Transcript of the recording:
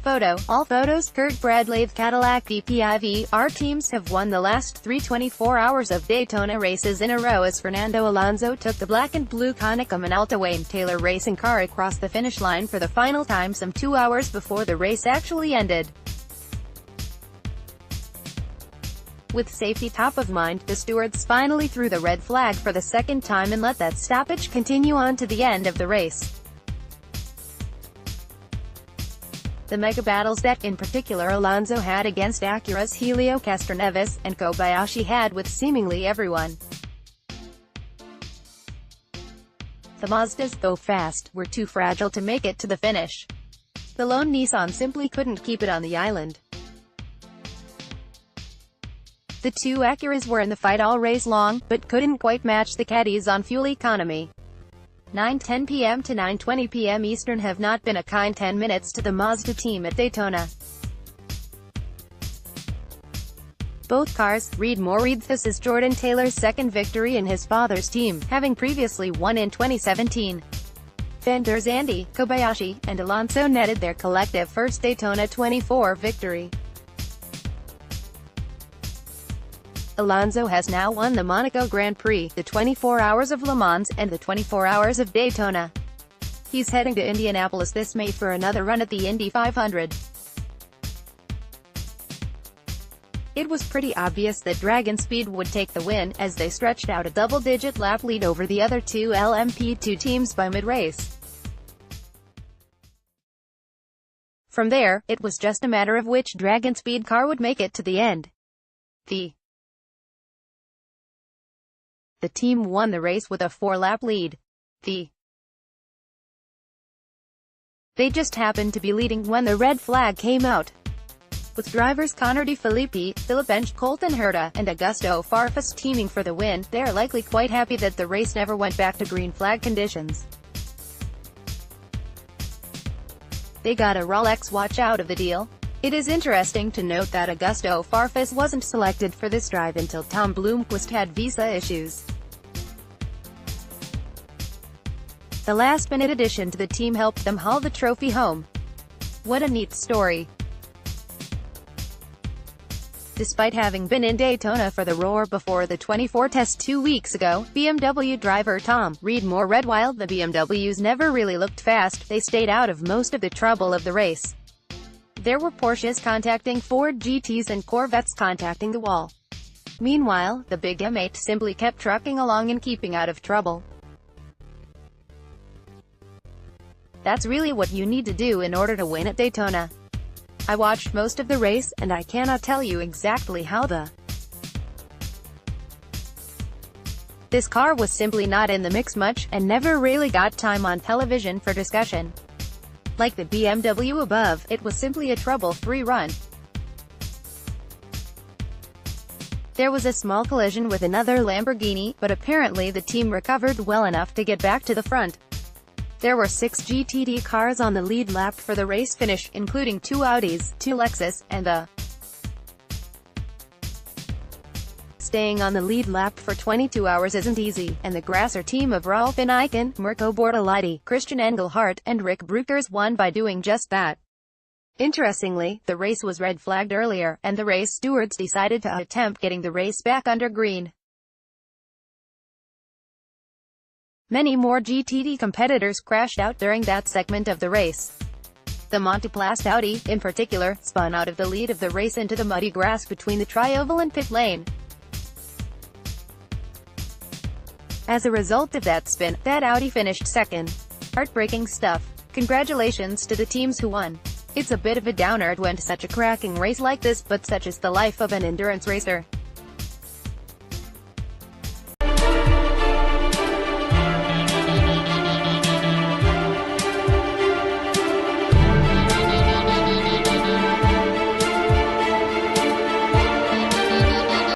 Photo, all photos. BradleyThe Cadillac DPi-V.R teams have won the last 3 24 Hours of Daytona races in a row as Fernando Alonso took the black and blue Konica Minolta Wayne Taylor racing car across the finish line for the final time some 2 hours before the race actually ended. With safety top of mind, the stewards finally threw the red flag for the second time and let that stoppage continue on to the end of the race. The mega battles that, in particular, Alonso had against Acura's Helio Castroneves, and Kobayashi had with seemingly everyone. The Mazdas, though fast, were too fragile to make it to the finish. The lone Nissan simply couldn't keep it on the island. The two Acuras were in the fight all race long, but couldn't quite match the Caddies on fuel economy. 9:10 p.m. to 9:20 p.m. Eastern have not been a kind 10 minutes to the Mazda team at Daytona. Both cars read this is Jordan Taylor's second victory in his father's team, having previously won in 2017. Vendors Zande, Kobayashi, and Alonso netted their collective first Daytona 24 victory. Alonso has now won the Monaco Grand Prix, the 24 Hours of Le Mans, and the 24 Hours of Daytona. He's heading to Indianapolis this May for another run at the Indy 500. It was pretty obvious that Dragon Speed would take the win, as they stretched out a double-digit lap lead over the other two LMP2 teams by mid-race. From there, it was just a matter of which Dragon Speed car would make it to the end. The team won the race with a 4-lap lead. They just happened to be leading when the red flag came out. With drivers Connor De Phillippi, Philip Bench, Colton Herta, and Augusto Farfus teaming for the win, they are likely quite happy that the race never went back to green flag conditions. They got a Rolex watch out of the deal. It is interesting to note that Augusto Farfus wasn't selected for this drive until Tom Blomqvist had visa issues. The last-minute addition to the team helped them haul the trophy home. What a neat story. Despite having been in Daytona for the Roar before the 24 test 2 weeks ago, BMW driver Tom Reed read while the BMWs never really looked fast, they stayed out of most of the trouble of the race. There were Porsches contacting Ford GTs and Corvettes contacting the wall. Meanwhile, the big M8 simply kept trucking along and keeping out of trouble. That's really what you need to do in order to win at Daytona. I watched most of the race, and I cannot tell you exactly how this car was simply not in the mix much, and never really got time on television for discussion. Like the BMW above, it was simply a trouble-free run. There was a small collision with another Lamborghini, but apparently the team recovered well enough to get back to the front. There were 6 GTD cars on the lead lap for the race finish, including 2 Audis, 2 Lexus, and the Staying on the lead lap for 22 hours isn't easy, and the Grasser team of Ralf Eichen, Mirko Bortolotti, Christian Engelhardt, and Rick Brukers won by doing just that. Interestingly, the race was red flagged earlier, and the race stewards decided to attempt getting the race back under green. Many more GTD competitors crashed out during that segment of the race. The Monteplast Audi, in particular, spun out of the lead of the race into the muddy grass between the tri-oval and pit lane. As a result of that spin, that Audi finished second. Heartbreaking stuff. Congratulations to the teams who won. It's a bit of a downer it went such a cracking race like this, but such is the life of an endurance racer.